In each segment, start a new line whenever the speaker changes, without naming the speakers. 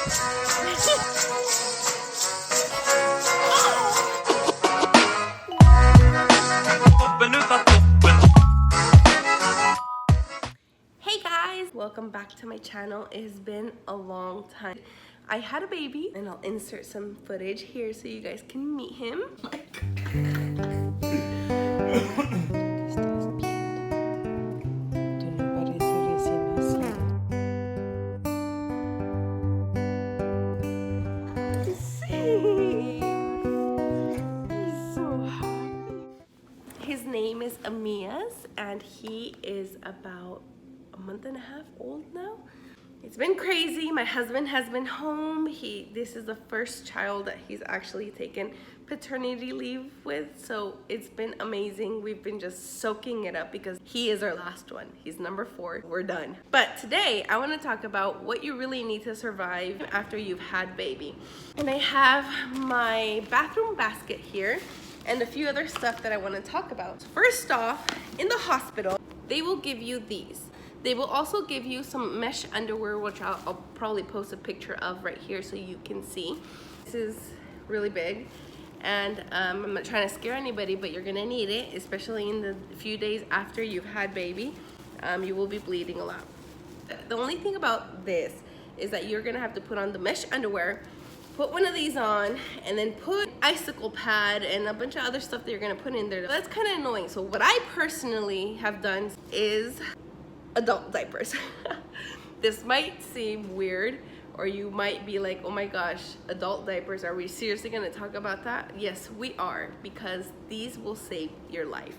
Hey guys, welcome back to my channel. It has been a long time. I had a baby and I'll insert some footage here so you guys can meet him. His name is Amias and he is about a month and a half old now. It's been crazy. My husband has been home. This is the first child that he's actually taken paternity leave with, so it's been amazing. We've been just soaking it up because he is our last one. He's number 4. We're done. But today I want to talk about what you really need to survive after you've had baby. And I have my bathroom basket here and a few other stuff that I want to talk about. First off, in the hospital, they will give you these. They will also give you some mesh underwear, which I'll probably post a picture of right here so you can see. This is really big, and I'm not trying to scare anybody, but you're gonna need it, especially in the few days after you've had baby. You will be bleeding a lot. The only thing about this is that you're gonna have to put on the mesh underwear, put one of these on, and then put icicle pad and a bunch of other stuff that you're gonna put in there. That's kind of annoying. So what I personally have done is adult diapers. This might seem weird, or you might be like, oh my gosh, adult diapers, are we seriously gonna talk about that? Yes, we are, because these will save your life.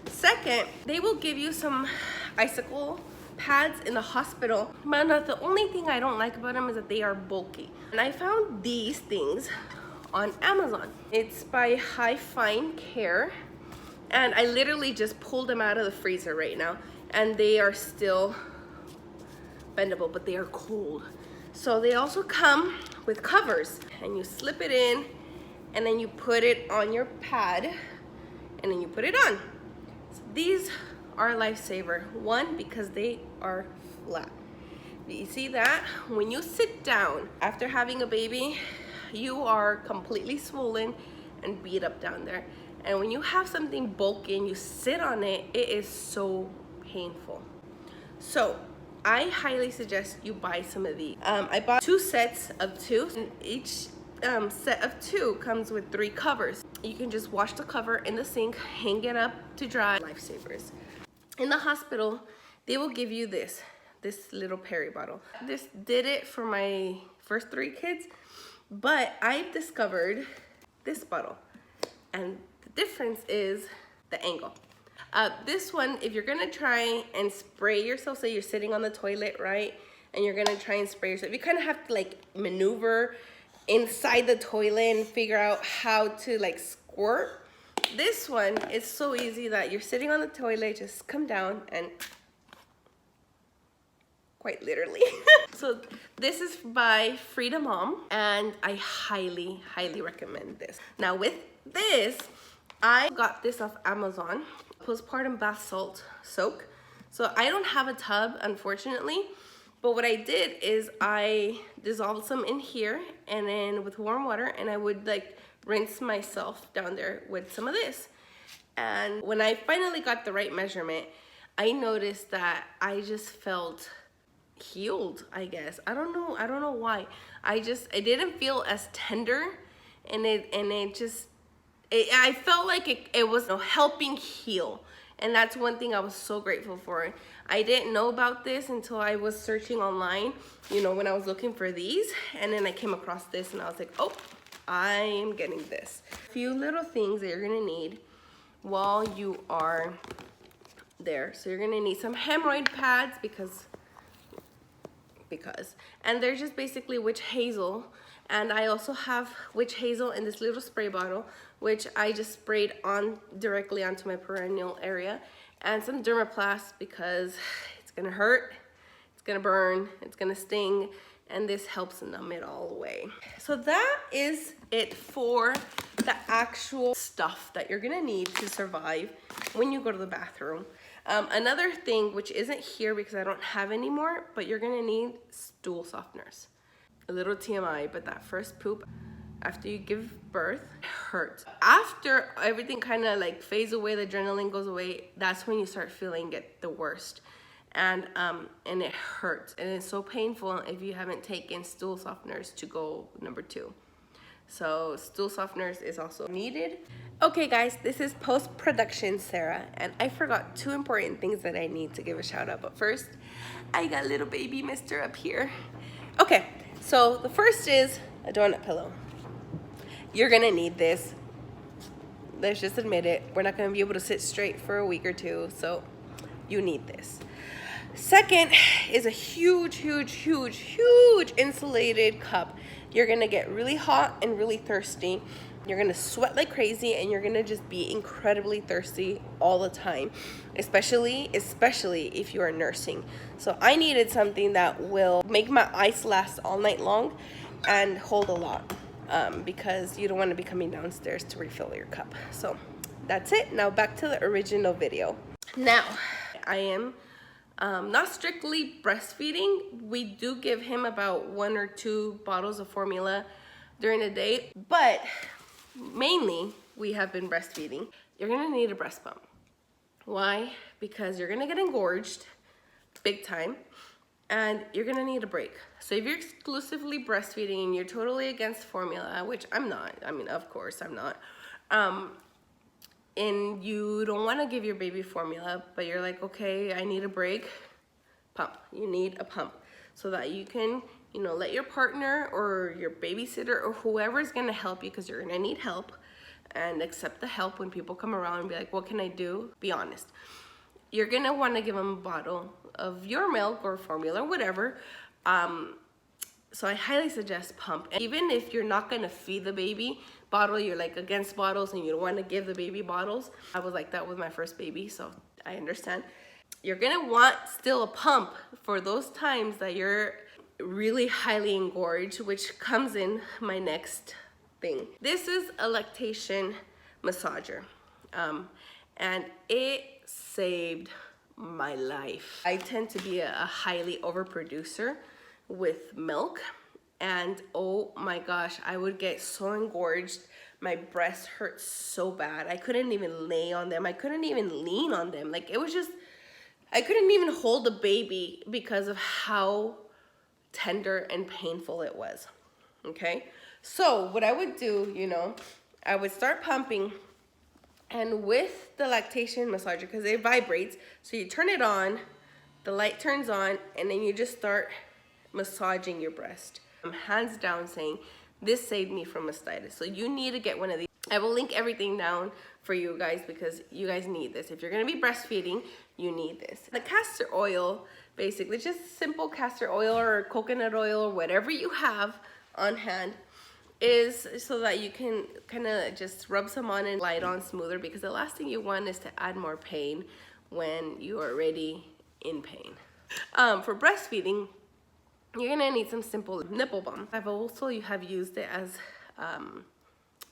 Second, they will give you some icicle pads in the hospital. But the only thing I don't like about them is that they are bulky. And I found these things on Amazon. It's by High Fine Care, and I literally just pulled them out of the freezer right now, and they are still bendable, but they are cold. So they also come with covers, and you slip it in, and then you put it on your pad, and then you put it on. So these are a lifesaver. One, because they are flat. You see that? When you sit down after having a baby, you are completely swollen and beat up down there. And when you have something bulky and you sit on it, it is so painful. So I highly suggest you buy some of these. I bought 2 sets of 2, and each set of 2 comes with 3 covers. You can just wash the cover in the sink, hang it up to dry. Lifesavers. In the hospital, they will give you this little Perry bottle. This did it for my first 3 kids, but I've discovered this bottle, and the difference is the angle. This one, if you're gonna try and spray yourself, say you're sitting on the toilet, right? And you're gonna try and spray yourself, you kind of have to like maneuver inside the toilet and figure out how to like squirt. This one is so easy that you're sitting on the toilet, just come down and quite literally. So this is by Frida Mom, and I highly, highly recommend this. Now with this, I got this off Amazon. Postpartum bath salt soak. So I don't have a tub, unfortunately, but what I did is I dissolved some in here and then with warm water, and I would like rinse myself down there with some of this. And when I finally got the right measurement, I noticed that I just felt healed, I guess. I don't know why. I didn't feel as tender, and I felt like it was helping heal, and that's one thing I was so grateful for. I didn't know about this until I was searching online, when I was looking for these, and then I came across this, and I was like, oh, I am getting this. A few little things that you're gonna need while you are there. So you're gonna need some hemorrhoid pads because, and they're just basically witch hazel. And I also have witch hazel in this little spray bottle, which I just sprayed on directly onto my perineal area, and some Dermaplast because it's gonna hurt, it's gonna burn, it's gonna sting, and this helps numb it all away. So that is it for the actual stuff that you're gonna need to survive when you go to the bathroom. Another thing, which isn't here because I don't have any more, but you're gonna need stool softeners. a little TMI, but that first poop after you give birth hurts. After everything kind of like fades away, the adrenaline goes away, that's when you start feeling it the worst. And it hurts, and it's so painful if you haven't taken stool softeners to go number 2. So stool softeners is also needed. Okay guys, this is post-production Sarah, and I forgot 2 important things that I need to give a shout out. But first, I got little baby mister up here. Okay, so the first is a donut pillow. You're gonna need this. Let's just admit it. We're not gonna be able to sit straight for a week or 2, so you need this. Second is a huge insulated cup. You're gonna get really hot and really thirsty. You're gonna sweat like crazy, and you're gonna just be incredibly thirsty all the time, especially if you are nursing. So I needed something that will make my ice last all night long and hold a lot, because you don't want to be coming downstairs to refill your cup. So that's it. Now back to the original video. Now I am not strictly breastfeeding. We do give him about 1 or 2 bottles of formula during the day, but mainly we have been breastfeeding. You're gonna need a breast pump. Why? Because you're gonna get engorged big time, and you're gonna need a break. So if you're exclusively breastfeeding and you're totally against formula, which I'm not, I mean, of course I'm not, and you don't want to give your baby formula, but you're like, okay, I need a break, pump. You need a pump so that you can, you know, let your partner or your babysitter or whoever is going to help you, because you're going to need help, and accept the help when people come around and be like, what can I do? Be honest. You're going to want to give them a bottle of your milk or formula or whatever. So I highly suggest pump. And even if you're not going to feed the baby bottle, you're like against bottles and you don't want to give the baby bottles. I was like that with my first baby, so I understand. You're going to want still a pump for those times that you're really highly engorged, which comes in my next thing. This is a lactation massager, and it saved my life. I tend to be a highly overproducer with milk, and oh my gosh, I would get so engorged. My breasts hurt so bad. I couldn't even lay on them. I couldn't even lean on them. Like, it was just, I couldn't even hold the baby because of how tender and painful it was. Okay, so what I would do, you know, I would start pumping, and with the lactation massager, because it vibrates, so you turn it on, the light turns on, and then you just start massaging your breast. I'm hands down saying this saved me from mastitis. So you need to get one of these. I will link everything down for you guys, because you guys need this. If you're gonna be breastfeeding, you need this. The castor oil, basically just simple castor oil or coconut oil or whatever you have on hand, is so that you can kind of just rub some on and glide on smoother, because the last thing you want is to add more pain when you are already in pain. For breastfeeding, you're gonna need some simple nipple balm. I've also used it as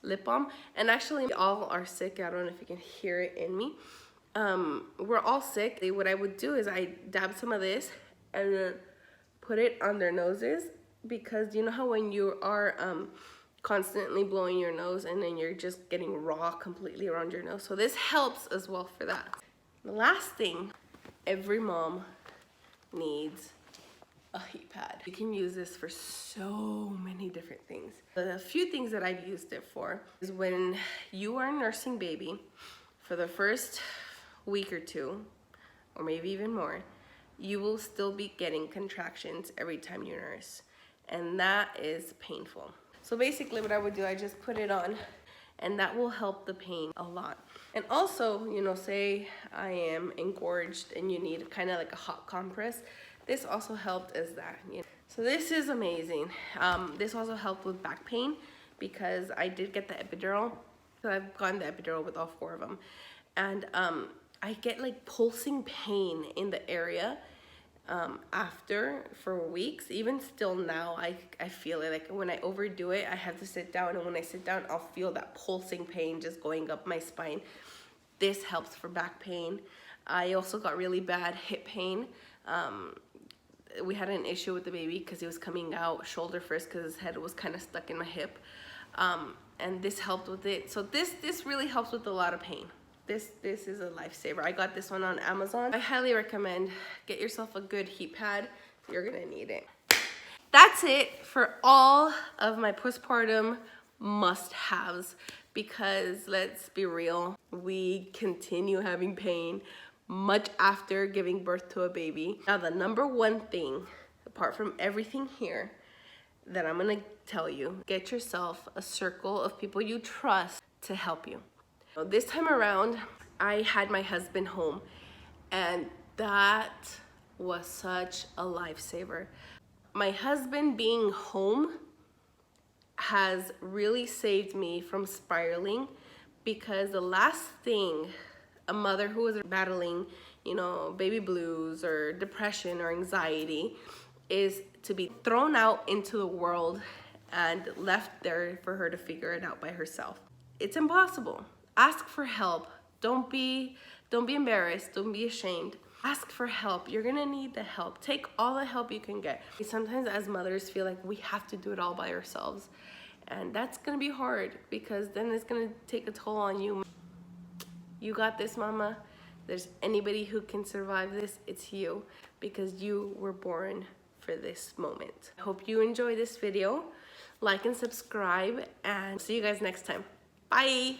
lip balm, and actually we all are sick. I don't know if you can hear it in me. We're all sick. What I would do is I dab some of this and then put it on their noses, because you know how when you are constantly blowing your nose and then you're just getting raw completely around your nose. So this helps as well for that. The last thing, every mom needs a heat pad. You can use this for so many different things. The few things that I've used it for is when you are nursing baby for the first week or 2, or maybe even more, you will still be getting contractions every time you nurse, and that is painful. So basically what I would do, I just put it on, and that will help the pain a lot. And also, you know, say I am engorged and you need kind of like a hot compress, this also helped as that, you know. So this is amazing. This also helped with back pain, because I did get the epidural. So I've gotten the epidural with all 4 of them. And I get like pulsing pain in the area after for weeks. Even still now, I feel it. Like when I overdo it, I have to sit down, and when I sit down, I'll feel that pulsing pain just going up my spine. This helps for back pain. I also got really bad hip pain. we had an issue with the baby because he was coming out shoulder first because his head was kind of stuck in my hip. And this helped with it. So this really helps with a lot of pain. This is a lifesaver. I got this one on Amazon. I highly recommend get yourself a good heat pad. You're gonna need it. That's it for all of my postpartum must-haves, because let's be real, we continue having pain much after giving birth to a baby. Now the number one thing, apart from everything here, that I'm gonna tell you, get yourself a circle of people you trust to help you. This time around, I had my husband home, and that was such a lifesaver. My husband being home has really saved me from spiraling, because the last thing a mother who is battling, you know, baby blues or depression or anxiety is to be thrown out into the world and left there for her to figure it out by herself. It's impossible. Ask for help. Don't be embarrassed. Don't be ashamed. Ask for help. You're gonna need the help. Take all the help you can get. Sometimes as mothers feel like we have to do it all by ourselves. And that's gonna be hard, because then it's gonna take a toll on you. You got this, mama. If there's anybody who can survive this, it's you, because you were born for this moment. I hope you enjoy this video. Like and subscribe, and see you guys next time. Bye.